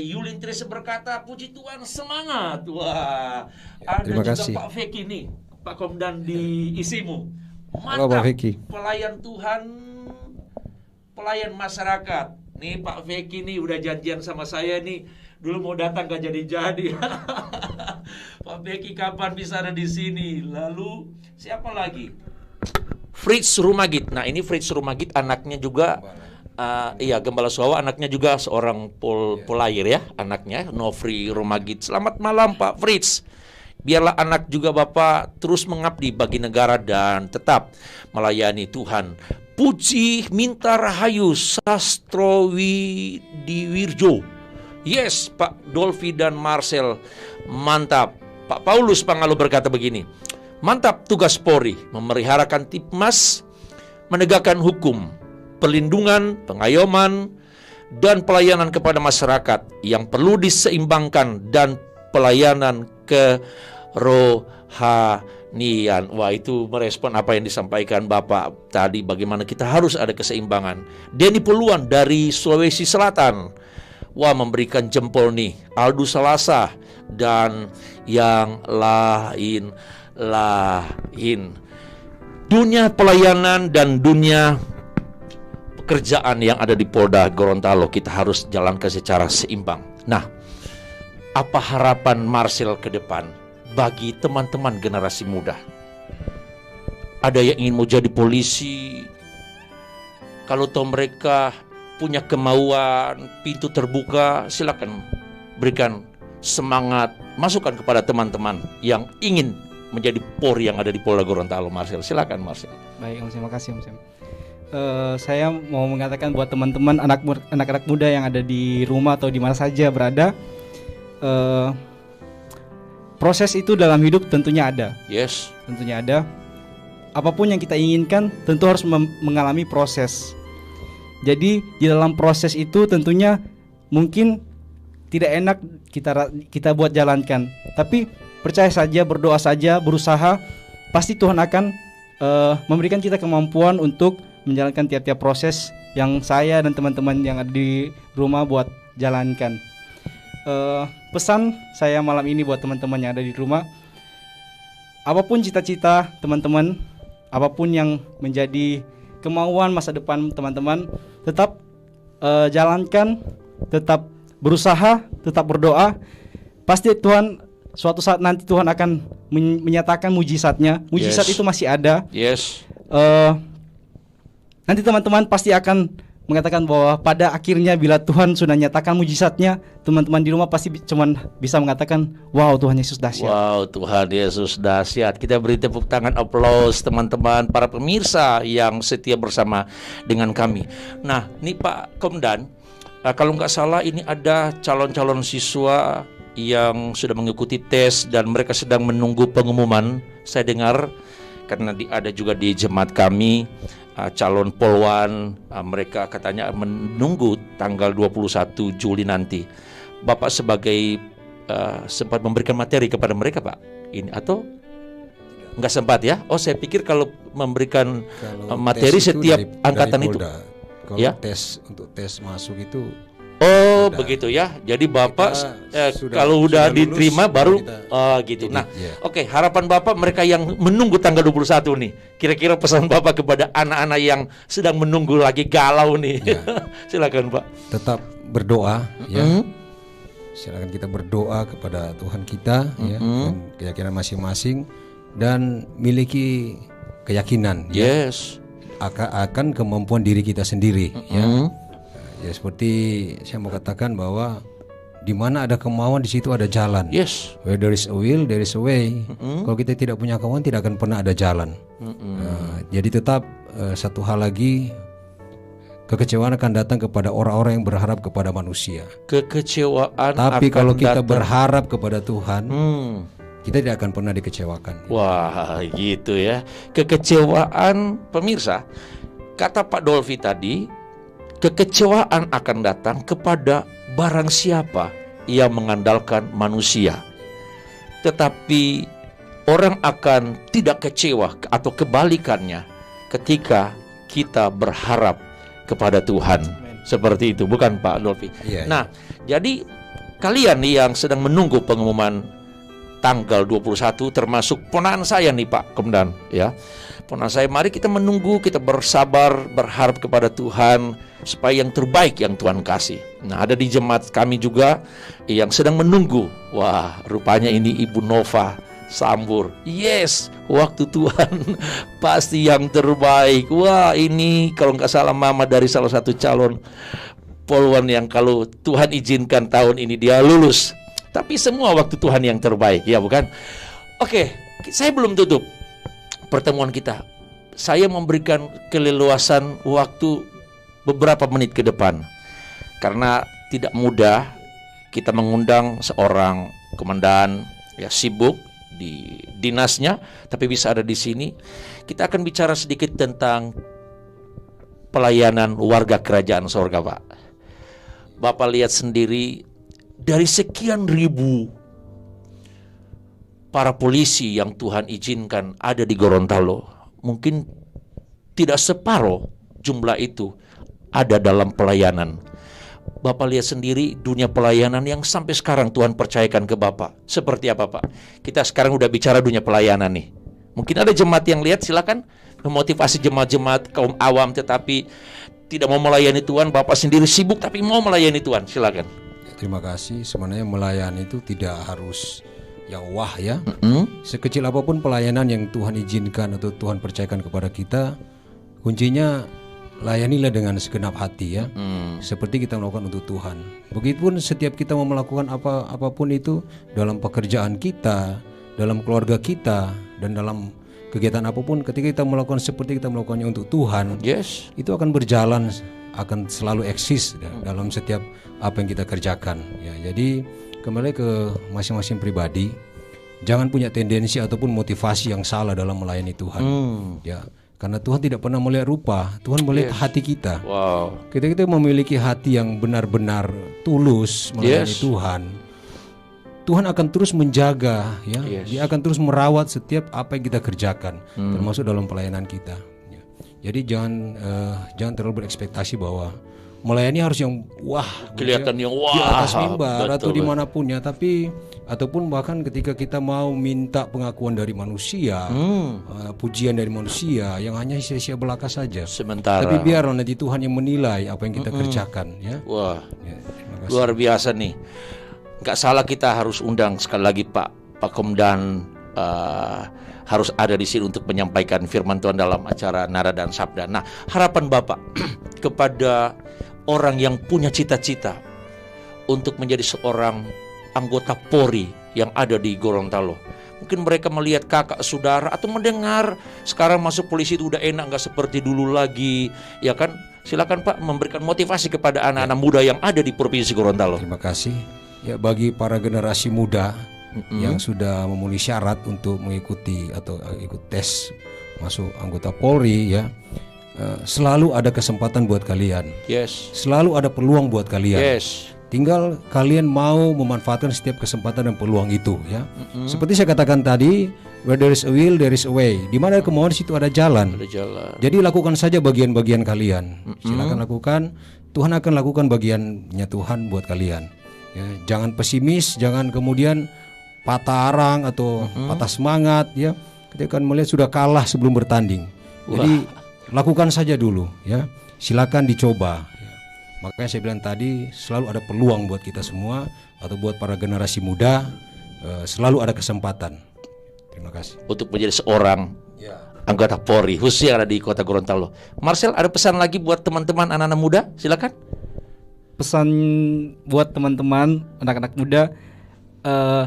Yulin Tris berkata, puji Tuhan, semangat. Wah, ada terima juga kasih. Pak Feki nih, Pak Komdan di Isimu. Halo, Pak Mantap, Feki. pelayan Tuhan, pelayan masyarakat. Nih Pak Feki nih udah janjian sama saya nih, dulu mau datang gak jadi-jadi. Pak Feki kapan bisa ada di sini? Lalu siapa lagi? Fritz Rumagit. Nah, ini Fritz Rumagit anaknya juga iya, Gembala Suawa, anaknya juga seorang polair ya, anaknya Nofri Rumagit. Selamat malam Pak Fritz. Biarlah anak juga Bapak terus mengabdi bagi negara dan tetap melayani Tuhan. Puji Minta Rahayu Sastrowi Diwirjo. Yes, Pak Dolfi dan Marcel. Mantap. Pak Paulus Pangalo berkata begini, mantap tugas Polri memeliharakan Tipmas, menegakkan hukum, perlindungan, pengayoman, dan pelayanan kepada masyarakat yang perlu diseimbangkan dan pelayanan kerohanian. Wah, itu merespon apa yang disampaikan Bapak tadi, bagaimana kita harus ada keseimbangan. Denny Puluan dari Sulawesi Selatan, wah, memberikan jempol nih. Aldo Salasa dan yang lain. Dunia pelayanan dan dunia pekerjaan yang ada di Polda Gorontalo kita harus jalankan secara seimbang. Nah, apa harapan Marcel ke depan bagi teman-teman generasi muda? Ada yang ingin mau jadi polisi? Kalau tahu mereka punya kemauan, pintu terbuka, silakan berikan semangat, masukan kepada teman-teman yang ingin menjadi Polri yang ada di Polda Gorontalo. Marcel, silakan Marcel. Baik, Om Sam, terima kasih Om Sam. Saya mau mengatakan buat teman-teman anak-anak muda yang ada di rumah atau di mana saja berada, proses itu dalam hidup tentunya ada. Yes. Tentunya ada. Apapun yang kita inginkan tentu harus mengalami proses. Jadi di dalam proses itu tentunya mungkin tidak enak kita buat jalankan. Tapi percaya saja, berdoa saja, berusaha, pasti Tuhan akan memberikan kita kemampuan untuk menjalankan tiap-tiap proses yang saya dan teman-teman yang ada di rumah buat jalankan. Pesan saya malam ini buat teman-teman yang ada di rumah, apapun cita-cita teman-teman, apapun yang menjadi kemauan masa depan teman-teman, tetap jalankan, tetap berusaha, tetap berdoa. Pasti Tuhan suatu saat nanti Tuhan akan menyatakan mujizatnya. Mujizat itu masih ada. Yes. Nanti teman-teman pasti akan mengatakan bahwa pada akhirnya bila Tuhan sudah nyatakan mujizatnya, teman-teman di rumah pasti cuman bisa mengatakan, wow, Tuhan Yesus dahsyat. Wow, Tuhan Yesus dahsyat. Kita beri tepuk tangan, aplaus teman-teman, para pemirsa yang setia bersama dengan kami. Nah, ini Pak Komdan, kalau nggak salah ini ada calon-calon siswa yang sudah mengikuti tes dan mereka sedang menunggu pengumuman. Saya dengar karena ada juga di jemaat kami calon polwan, mereka katanya menunggu tanggal 21 Juli nanti. Bapak sebagai sempat memberikan materi kepada mereka, Pak? Ini atau nggak sempat ya? Oh, saya pikir kalau memberikan materi setiap angkatan itu. Kalau ya? untuk tes masuk itu. Oh, begitu ya. Jadi Bapak kalau udah diterima baru gitu. Nah, oke, harapan Bapak mereka yang menunggu tanggal 21 nih. Kira-kira pesan Bapak kepada anak-anak yang sedang menunggu lagi galau nih. Ya. Silakan, Pak. Tetap berdoa ya. Silakan kita berdoa kepada Tuhan kita ya, dan keyakinan masing-masing dan miliki keyakinan yes akan kemampuan diri kita sendiri ya. Ya, seperti saya mau katakan bahwa di mana ada kemauan di situ ada jalan. Yes. Where there is a will, there is a way. Kalau kita tidak punya kemauan, tidak akan pernah ada jalan. Jadi tetap satu hal lagi, kekecewaan akan datang kepada orang-orang yang berharap kepada manusia. Kekecewaan. Tapi akan kalau kita datang. berharap kepada Tuhan, kita tidak akan pernah dikecewakan. Wah, gitu ya. Kekecewaan, pemirsa. Kata Pak Dolfi tadi, kekecewaan akan datang kepada barang siapa yang mengandalkan manusia. Tetapi orang akan tidak kecewa atau kebalikannya ketika kita berharap kepada Tuhan. Seperti itu, bukan Pak Dolfi? Iya, Nah, jadi kalian nih yang sedang menunggu pengumuman tanggal 21, termasuk ponakan saya nih Pak Komandan, ya. Ponakan saya, mari kita menunggu, kita bersabar, berharap kepada Tuhan supaya yang terbaik yang Tuhan kasih. Nah, ada di jemaat kami juga yang sedang menunggu. Wah, rupanya ini Ibu Nova Sambur. Yes, waktu Tuhan pasti yang terbaik. Wah, ini kalau nggak salah mama dari salah satu calon poluan yang kalau Tuhan izinkan tahun ini dia lulus. Tapi semua waktu Tuhan yang terbaik, ya bukan? Oke, saya belum tutup pertemuan kita. Saya memberikan keleluasan waktu beberapa menit ke depan. Karena tidak mudah kita mengundang seorang komandan ya sibuk di dinasnya, tapi bisa ada di sini. Kita akan bicara sedikit tentang pelayanan warga kerajaan sorga, Pak. Bapak lihat sendiri, dari sekian ribu para polisi yang Tuhan izinkan ada di Gorontalo, mungkin tidak separuh jumlah itu ada dalam pelayanan. Bapak lihat sendiri dunia pelayanan yang sampai sekarang Tuhan percayakan ke Bapak. Seperti apa, Pak? Kita sekarang udah bicara dunia pelayanan nih. Mungkin ada jemaat yang lihat, silakan memotivasi jemaat-jemaat kaum awam tetapi tidak mau melayani Tuhan. Bapak sendiri sibuk tapi mau melayani Tuhan, silakan. Terima kasih. Sebenarnya melayani itu tidak harus yang wah ya. Sekecil apapun pelayanan yang Tuhan izinkan atau Tuhan percayakan kepada kita, kuncinya layanilah dengan segenap hati ya. Seperti kita melakukan untuk Tuhan. Begitupun setiap kita mau melakukan apapun itu, dalam pekerjaan kita, dalam keluarga kita, dan dalam kegiatan apapun, ketika kita melakukan seperti kita melakukannya untuk Tuhan, Yes. itu akan berjalan, akan selalu eksis dalam setiap apa yang kita kerjakan ya. Jadi kembali ke masing-masing pribadi, jangan punya tendensi ataupun motivasi yang salah dalam melayani Tuhan ya. Karena Tuhan tidak pernah melihat rupa, Tuhan melihat hati kita. Wow. Ketika kita memiliki hati yang benar-benar tulus melayani Tuhan, Tuhan akan terus menjaga ya. Dia akan terus merawat setiap apa yang kita kerjakan, termasuk dalam pelayanan kita ya. Jadi jangan terlalu berekspektasi bahwa melayani harus yang wah, Kelihatan yang wah di atas mimbar betul, atau dimanapun ya. Tapi ataupun bahkan ketika kita mau minta pengakuan dari manusia, pujian dari manusia yang hanya sia-sia belaka saja. Sementara. Tapi biarlah nanti Tuhan yang menilai apa yang kita kerjakan ya. Wah, Ya, terima kasih. luar biasa nih. Nggak salah kita harus undang sekali lagi Pak Komandan harus ada di sini untuk menyampaikan firman Tuhan dalam acara Nara dan Sabda. Nah, harapan Bapak kepada orang yang punya cita-cita untuk menjadi seorang anggota Polri yang ada di Gorontalo. Mungkin mereka melihat kakak saudara atau mendengar sekarang masuk polisi itu udah enak, nggak seperti dulu lagi, ya kan? Silakan Pak memberikan motivasi kepada anak-anak muda yang ada di Provinsi Gorontalo. Terima kasih. Ya, bagi para generasi muda yang sudah memenuhi syarat untuk mengikuti atau ikut tes masuk anggota Polri ya, selalu ada kesempatan buat kalian. Yes. Selalu ada peluang buat kalian. Yes. Tinggal kalian mau memanfaatkan setiap kesempatan dan peluang itu ya. Seperti saya katakan tadi, where there is a will, there is a way. Di mana ada kemauan, di situ ada jalan. Ada jalan. Jadi lakukan saja bagian-bagian kalian. Silakan lakukan. Tuhan akan lakukan bagiannya Tuhan buat kalian. Ya, jangan pesimis, jangan kemudian patah arang atau patah semangat ya. Ketika melihat sudah kalah sebelum bertanding. Jadi lakukan saja dulu ya. Silakan dicoba. Ya. Makanya saya bilang tadi selalu ada peluang buat kita semua atau buat para generasi muda, selalu ada kesempatan. Terima kasih. Untuk menjadi seorang anggota Polri khususnya yang ada di Kota Gorontalo. Marcel, ada pesan lagi buat teman-teman anak-anak muda? Silakan. Pesan buat teman-teman anak-anak muda,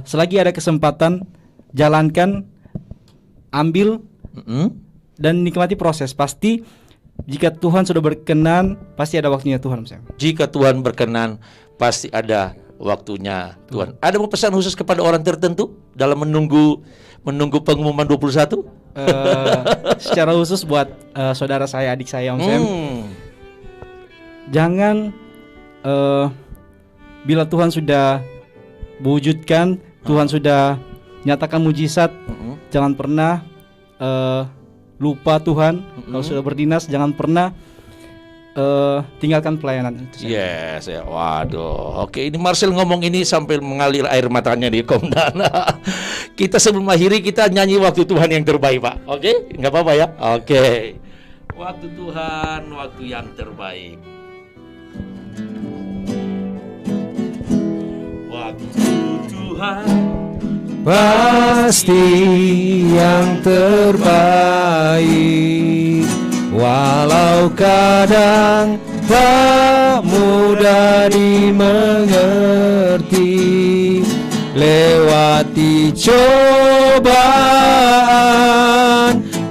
selagi ada kesempatan, jalankan, ambil, dan nikmati proses. Pasti jika Tuhan sudah berkenan, pasti ada waktunya Tuhan. Jika Tuhan berkenan, pasti ada waktunya Tuhan. Ada mau pesan khusus kepada orang tertentu dalam menunggu pengumuman 21? Secara khusus buat saudara saya, adik saya, Om Sam. Jangan bila Tuhan sudah mewujudkan, Tuhan sudah nyatakan mujizat, jangan pernah lupa Tuhan. Kalau sudah berdinas, jangan pernah tinggalkan pelayanan itu. Yes, ya. Waduh. Oke, ini Marcel ngomong ini sambil mengalir air matanya di Komdan. Kita sebelum akhiri kita nyanyi waktu Tuhan yang terbaik, Pak. Oke? Nggak apa-apa ya? Oke. Waktu Tuhan, waktu yang terbaik. Waktu Tuhan pasti yang terbaik, walau kadang tak mudah dimengerti. Lewati cobaan,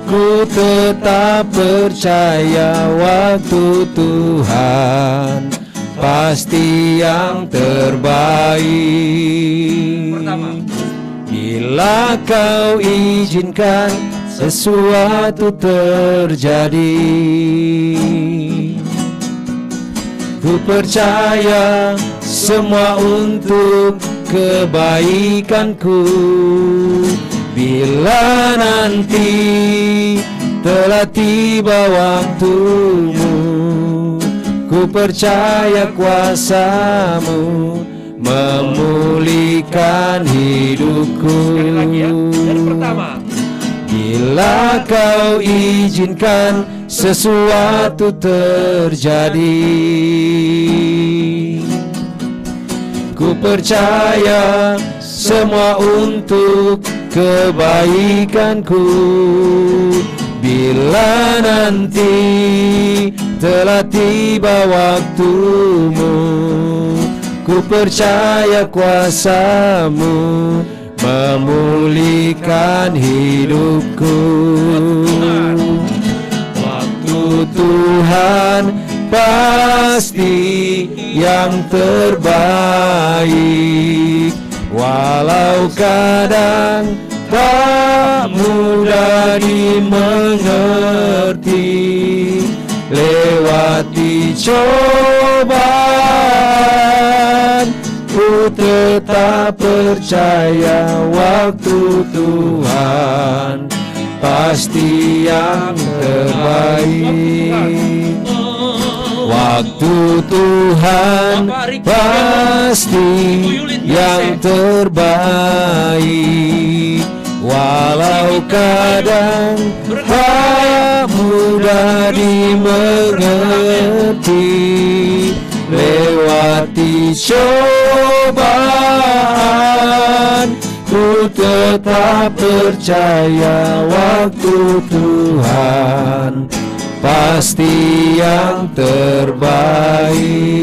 ku tetap percaya waktu Tuhan pasti yang terbaik. Pertama, bila kau izinkan sesuatu terjadi, ku percaya semua untuk kebaikanku. Bila nanti telah tiba waktumu, ku percaya kuasa-Mu memulihkan hidupku. sekali lagi ya. Dari pertama. Bila kau izinkan sesuatu terjadi, ku percaya semua untuk kebaikanku. Bila nanti telah tiba waktumu, ku percaya kuasa-Mu memulihkan hidupku. Waktu Tuhan pasti yang terbaik, walau kadang tak mudah dimengerti. Lewati cobaan, ku tetap percaya waktu Tuhan pasti yang terbaik. Waktu Tuhan pasti yang terbaik, walau kadang tak mudah dimengerti. Lewati cobaan, ku tetap percaya waktu Tuhan pasti yang terbaik.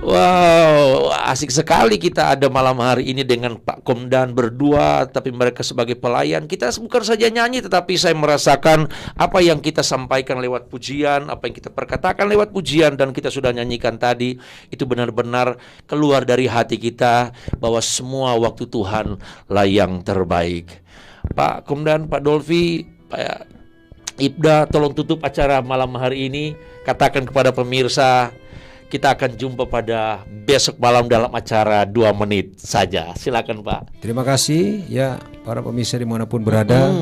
Wow, asik sekali kita ada malam hari ini dengan Pak Komdan berdua, tapi mereka sebagai pelayan. Kita bukan saja nyanyi, tetapi saya merasakan apa yang kita sampaikan lewat pujian, apa yang kita perkatakan lewat pujian, dan kita sudah nyanyikan tadi, itu benar-benar keluar dari hati kita, bahwa semua waktu Tuhan lah yang terbaik. Pak Komdan, Pak Dolfi, Pak Ibda, tolong tutup acara malam hari ini. Katakan kepada pemirsa, kita akan jumpa pada besok malam dalam acara 2 menit saja. Silakan Pak. Terima kasih ya para pemirsa dimanapun berada.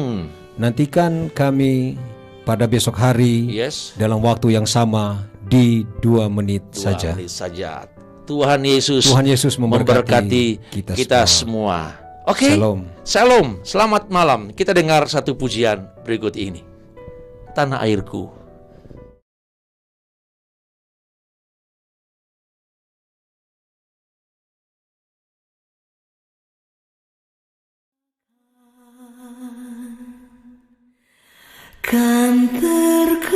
Nantikan kami pada besok hari dalam waktu yang sama di 2 menit 2 saja. menit saja. Tuhan Yesus memberkati kita semua. Oke. Shalom. Selamat malam. Kita dengar satu pujian berikut ini. Tanah airku. Kan terkenang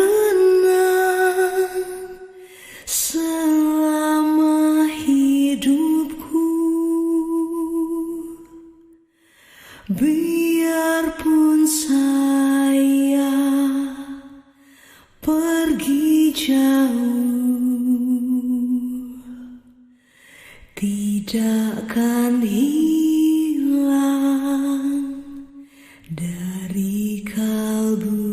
selama hidupku, biarpun saya pergi jauh, tidak akan hilang dari kalbu.